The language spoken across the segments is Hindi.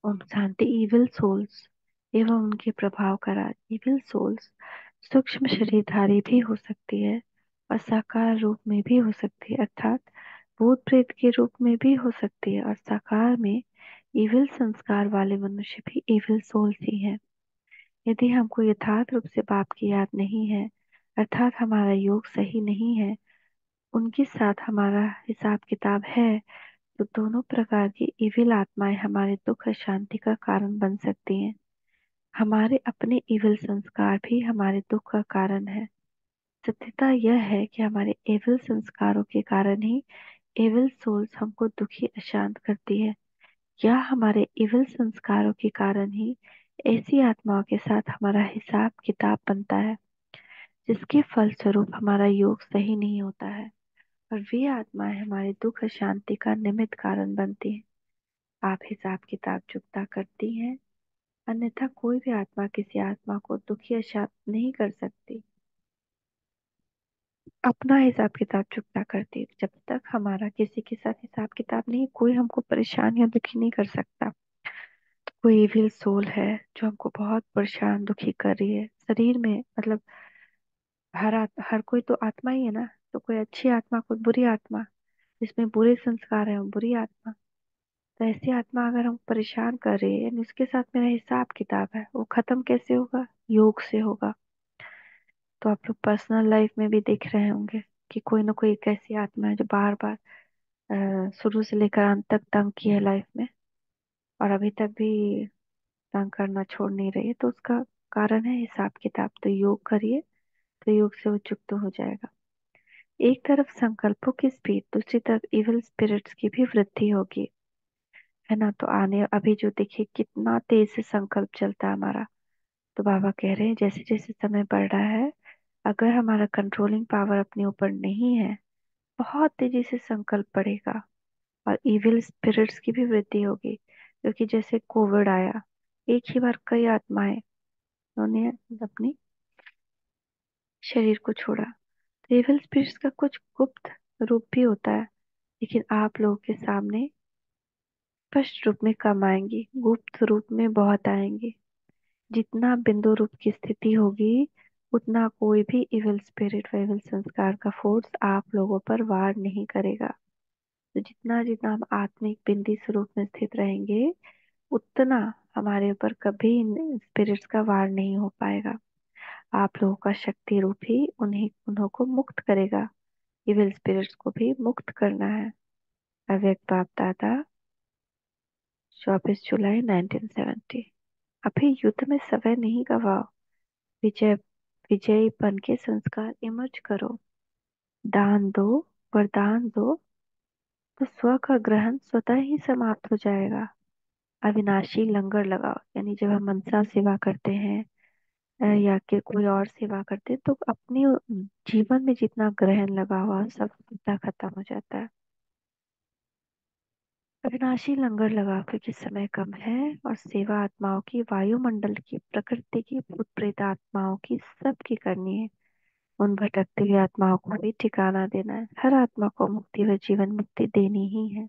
ओम शांति। इविल सोल्स एवं उनके प्रभाव का राज। इविल सोल्स सूक्ष्म शरीरधारी भी हो सकती है और साकार रूप में भी हो सकती है, अर्थात भूत प्रेत के रूप में भी हो सकती है, और साकार में इविल संस्कार वाले मनुष्य भी इविल सोल्स ही हैं। यदि हमको यथार्थ रूप से पाप की याद नहीं है, अर्थात हमारा योग सही नहीं है, उनके साथ हमारा हिसाब किताब है, तो दोनों प्रकार की इविल आत्माएं हमारे दुख और शांति का कारण बन सकती हैं। हमारे अपने इविल संस्कार भी हमारे दुख का कारण है। सत्यता यह है कि हमारे एविल संस्कारों के कारण ही एविल सोल्स हमको दुखी अशांत करती है, या हमारे इविल संस्कारों के कारण ही ऐसी आत्माओं के साथ हमारा हिसाब किताब बनता है, जिसके फलस्वरूप हमारा योग सही नहीं होता है, और वे आत्माएं हमारे दुख और शांति का निमित्त कारण बनती हैं। आप हिसाब किताब चुकता करती हैं, अन्यथा कोई भी आत्मा किसी आत्मा को दुखी या शांत नहीं कर सकती। अपना हिसाब किताब चुकता करती है। जब तक हमारा किसी के साथ हिसाब किताब नहीं, कोई हमको परेशान या दुखी नहीं कर सकता। तो कोई इविल सोल है जो हमको बहुत परेशान दुखी कर रही है शरीर में, मतलब हर कोई तो आत्मा ही है ना। तो कोई अच्छी आत्मा, कोई बुरी आत्मा, जिसमें बुरे संस्कार है वो बुरी आत्मा। तो ऐसी आत्मा अगर हम परेशान कर रही है, यानी उसके साथ मेरा हिसाब किताब है, वो खत्म कैसे होगा? योग से होगा। तो आप लोग पर्सनल लाइफ में भी देख रहे होंगे कि कोई ना कोई एक ऐसी आत्मा है जो बार बार शुरू से लेकर अंत तक तंग की है लाइफ में, और अभी तक भी तंग करना छोड़ नहीं रही है। तो उसका कारण है हिसाब किताब। तो योग करिए, तो योग से वो युक्त हो जाएगा। एक तरफ संकल्पों की स्पीड, दूसरी तरफ इविल स्पिरिट्स की भी वृद्धि होगी, है ना। तो आने अभी जो देखिए कितना तेज से संकल्प चलता है हमारा। तो बाबा कह रहे हैं जैसे जैसे समय बढ़ रहा है, अगर हमारा कंट्रोलिंग पावर अपने ऊपर नहीं है, बहुत तेजी से संकल्प बढ़ेगा, और इविल स्पिरिट्स की भी वृद्धि होगी। क्योंकि जैसे कोविड आया, एक ही बार कई आत्माएं उन्होंने अपनी शरीर को छोड़ा। तो इविल स्पिरिट्स का कुछ गुप्त रूप भी होता है, लेकिन आप लोगों के सामने स्पष्ट रूप में कम आएंगी, गुप्त रूप में बहुत आएंगी। जितना बिंदु रूप की स्थिति होगी, उतना कोई भी इविल स्पिरिट व इविल संस्कार का फोर्स आप लोगों पर वार नहीं करेगा। तो जितना जितना हम आत्मिक बिंदी स्वरूप में स्थित रहेंगे, उतना हमारे ऊपर कभी स्पिरिट्स का वार नहीं हो पाएगा। आप लोगों का शक्ति रूप ही उन्हीं को मुक्त करेगा। इविल स्पिरिट्स को भी मुक्त करना है। अव्यक्त बाप दादा, 24 जुलाई 1970। अभी युद्ध में समय नहीं गवाओ। विजय विजयीपन के संस्कार इमर्ज करो। दान दो, वरदान दो, तो स्व का ग्रहण स्वतः ही समाप्त हो जाएगा। अविनाशी लंगर लगाओ, यानी जब हम मनसा सेवा करते हैं या कि कोई और सेवा करते हैं, तो अपने जीवन में जितना ग्रहण लगा हुआ सब उतना खत्म हो जाता है। अविनाशी लंगर लगाओ, क्योंकि समय कम है, और सेवा आत्माओं की, वायुमंडल की, प्रकृति की, भूत प्रेत आत्माओं की, सबकी करनी है। उन भटकती हुई आत्माओं को भी ठिकाना देना है। हर आत्मा को मुक्ति व जीवन मुक्ति देनी ही है।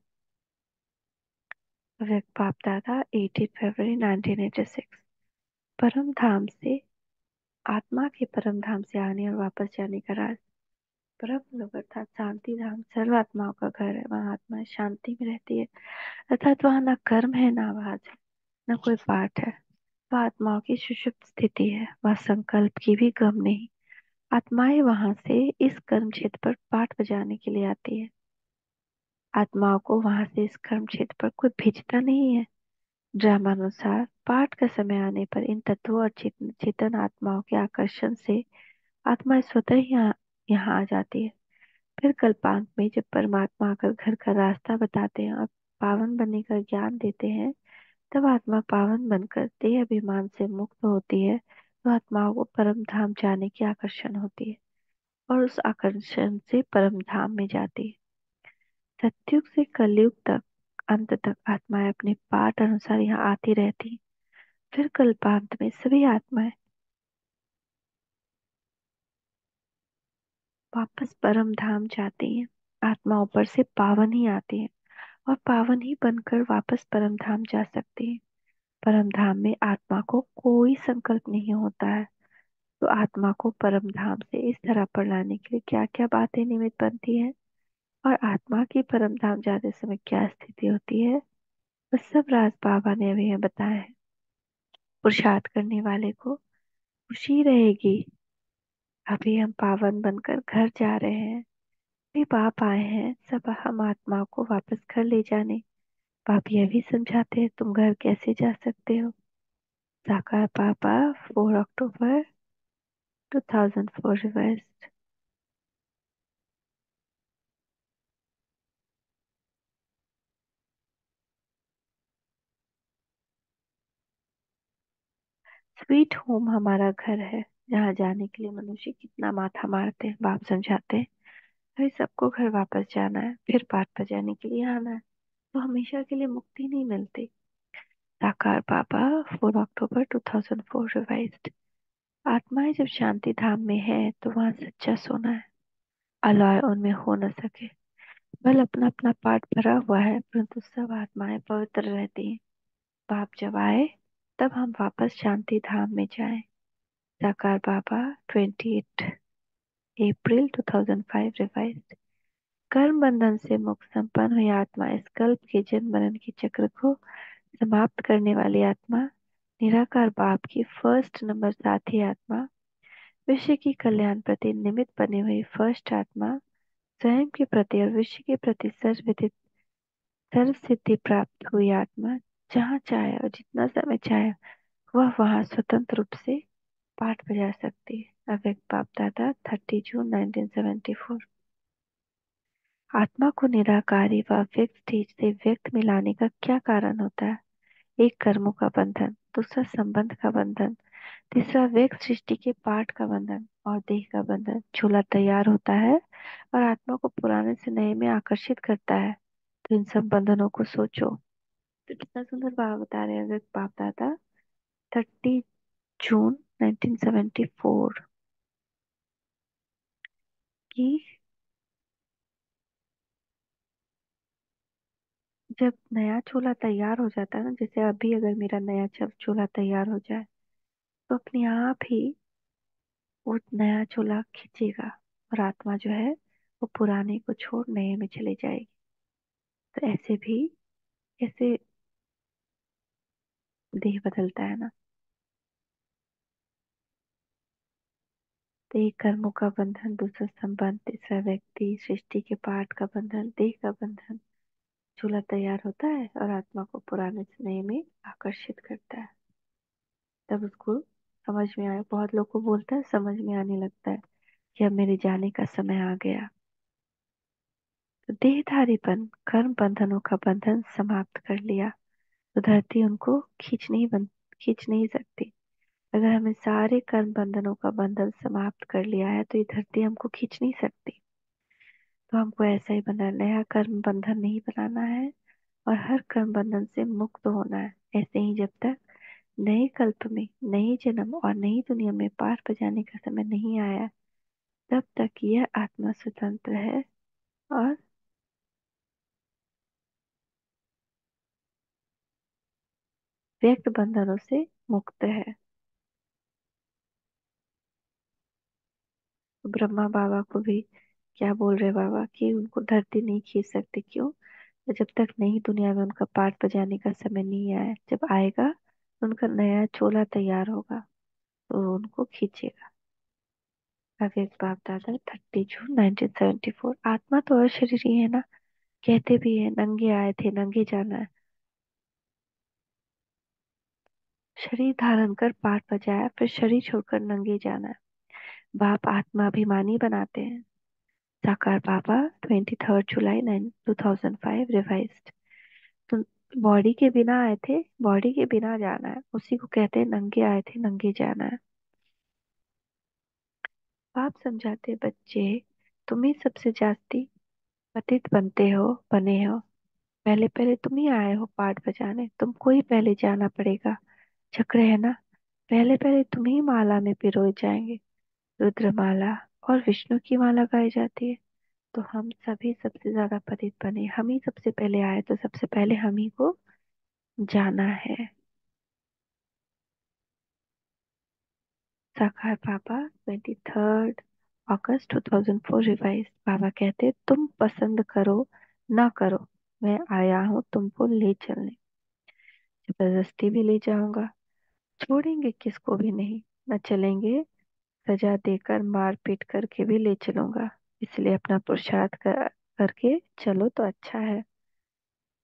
व्यक्त बाप दादा, 18 फरवरी 1986। परम धाम से, आत्मा के परम धाम से आने और वापस जाने का राज। परम लोक अर्थात शांति धाम सर्व आत्माओं का घर है। वहाँ आत्मा शांति में रहती है, अर्थात वहाँ न कर्म है, न आवाज है, न कोई पाठ है। वह आत्माओं की सुषुप्त स्थिति है। वह संकल्प की भी गम नहीं। आत्माएं वहां से इस कर्म क्षेत्र पर पाठ बजाने के लिए आती है। आत्माओं को वहां से इस कर्म क्षेत्र पर कोई भेजता नहीं है। ड्रामानुसार पाठ का समय आने पर इन तत्वों और चेतन आत्माओं के आकर्षण से आत्मा स्वतः ही यहाँ आ जाती है। फिर कल्पांत में जब परमात्मा आकर घर का रास्ता बताते हैं और पावन बनने का ज्ञान देते हैं, तब आत्मा पावन बनकर देह अभिमान से मुक्त होती है। तो आत्माओं को परम धाम जाने की आकर्षण होती है, और उस आकर्षण से परम धाम में जाती है। सतयुग से कलयुग तक, अंत तक आत्माएं अपने पाठ अनुसार यहाँ आती रहती। फिर कल्पांत में सभी आत्माएं वापस परम धाम जाती हैं। आत्मा ऊपर से पावन ही आती है, और पावन ही बनकर वापस परम धाम जा सकती है। परम धाम में आत्मा को कोई संकल्प नहीं होता है। तो आत्मा को परम धाम से इस तरह पर लाने के लिए क्या क्या बातें निमित्त बनती है, और आत्मा की परम धाम जाते समय क्या स्थिति होती है, वो सब राज बाबा ने अभी हमें बताया है। पुरुषार्थ करने वाले को खुशी रहेगी। अभी हम पावन बनकर घर जा रहे हैं। भी बाप आए हैं सब हम आत्मा को वापस घर ले जाने। बाप यह भी समझाते हैं तुम घर कैसे जा सकते हो। साकार पापा 4 अक्टूबर 2004 रिवाइज्ड। स्वीट होम हमारा घर है, जहाँ जाने के लिए मनुष्य कितना माथा मारते हैं। बाप समझाते हैं भाई सबको घर वापस जाना है, फिर पाठ बजाने के लिए आना है, तो हमेशा के लिए मुक्ति नहीं मिलती। साकार बाबा 4 अक्टूबर 2004 रिवाइज्ड। आत्माएं जब शांति धाम में है तो वहाँ सच्चा सोना है। अलॉय उनमें हो न सके। बल अपना अपना पाठ भरा हुआ है, परंतु सब आत्माएं पवित्र रहती हैं। बाप जब आए तब हम वापस शांति धाम में जाएं। साकार बाबा 28 अप्रैल 2005 रिवाइज्ड। कर्म बंधन से मुक्त संपन्न हुई आत्मा इस कल्प के जन्म मरण के चक्र को समाप्त करने वाली आत्मा, निराकार बाप की फर्स्ट नंबर साथी आत्मा, विश्व की कल्याण प्रति निमित्त बनी हुई फर्स्ट आत्मा, स्वयं के प्रति और विश्व के प्रति सर्वविदित सर्व सिद्धि प्राप्त हुई आत्मा, जहाँ चाहे और जितना समय चाहे वह वहाँ स्वतंत्र रूप से पाठ बजा सकती है। अव्यक्त बाप दादा 30 जून 1974। आत्मा को निराकारी व व्यक्त स्टेज से व्यक्त में लाने का क्या कारण होता है? एक कर्मों का बंधन, दूसरा संबंध का बंधन, तीसरा व्यक्त सृष्टि के पाठ का बंधन और देह का बंधन। झूला तैयार होता है और आत्मा को पुराने से नए में आकर्षित करता है। तो इन सब बंधनों को सोचो। तो कितना सुंदर बाबा बता रहे हैं अव्यक्त बाप दादा 30 जून 1974 कि जब नया चूल्हा तैयार हो जाता है ना, जैसे अभी अगर मेरा नया चूल्हा तैयार हो जाए तो अपने आप ही वो नया चूल्हा खींचेगा और आत्मा जो है वो पुराने को छोड़ नए में चली जाएगी। तो ऐसे भी ऐसे देह बदलता है ना। तो एक कर्मों का बंधन, दूसरा संबंध, तीसरा व्यक्ति सृष्टि के पाठ का बंधन, देह का बंधन। चूल्हा तैयार होता है और आत्मा को पुराने से नए में आकर्षित करता है। तब उसको समझ में आए, बहुत लोग को बोलता है समझ में आने लगता है कि अब मेरे जाने का समय आ गया। तो देहधारीपन कर्म बंधनों का बंधन समाप्त कर लिया तो धरती उनको खींच नहीं सकती। अगर हमें सारे कर्म बंधनों का बंधन समाप्त कर लिया है तो ये धरती हमको खींच नहीं सकती। तो हमको ऐसा ही बना, नया कर्म बंधन नहीं बनाना है और हर कर्म बंधन से मुक्त होना है। ऐसे ही जब तक नए कल्प में, नए जन्म और नई दुनिया में पार बजाने का समय नहीं आया, तब तक यह आत्मा स्वतंत्र है और व्यक्त बंधनों से मुक्त है। तो ब्रह्मा बाबा को भी क्या बोल रहे बाबा कि उनको धरती नहीं खींच सकती। क्यों? तो जब तक नई दुनिया में उनका पाठ बजाने का समय नहीं आया, जब आएगा तो उनका नया चोला तैयार होगा तो उनको खींचेगा। अवेक बाप दादा 30 जून 1974। आत्मा तो अशरीरी है ना, कहते भी है नंगे आए थे नंगे जाना है। शरीर धारण कर पाठ बजाया, फिर शरीर छोड़कर नंगे जाना है। बाप आत्मा अभिमानी बनाते हैं। साकार बाबा 23 जुलाई 2005 रिवाइज्ड। तो बॉडी के बिना आए थे, बॉडी के बिना जाना है, उसी को कहते हैं नंगे आए थे नंगे जाना है। बाप समझाते बच्चे, तुम ही सबसे जास्ती पतित बने हो। पहले पहले तुम ही आए हो पाठ बजाने, तुमको ही पहले जाना पड़ेगा। चक्र है ना, पहले पहले तुम ही माला में पिरोए जाएंगे। रुद्र माला और विष्णु की माला गाई जाती है। तो हम सभी सबसे ज्यादा पतित बने, हम ही सबसे पहले आए तो सबसे पहले हम ही को जाना है। साकार बाबा 23 अगस्त 2004 रिवाइज। बाबा कहते तुम पसंद करो ना करो, मैं आया हूँ तुमको ले चलने। जबरदस्ती भी ले जाऊंगा, छोड़ेंगे किसको भी नहीं। न चलेंगे, सजा देकर मार पीट करके भी ले चलूंगा। इसलिए अपना पुरुषार्थ करके चलो तो अच्छा है।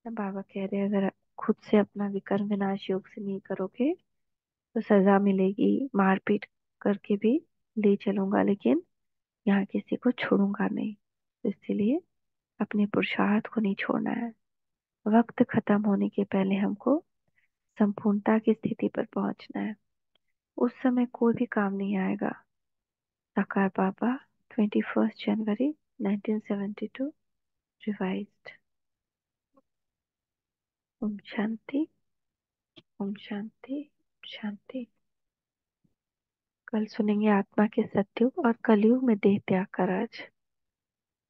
न बाबा कह रहे अगर खुद से अपना विकर्म विनाश योग से नहीं करोगे तो सजा मिलेगी, मारपीट करके भी ले चलूंगा, लेकिन यहाँ किसी को छोड़ूंगा नहीं। तो इसीलिए अपने पुरुषार्थ को नहीं छोड़ना है। वक्त खत्म होने के पहले हमको संपूर्णता की स्थिति पर पहुंचना है। उस समय कोई भी काम नहीं आएगा। साकार बाबा 21 जनवरी 1972 रिवाइज्ड। ओम शांति, ओम शांति, शांति। कल सुनेंगे आत्मा के सत्युग और कलयुग में देह त्याग का राज।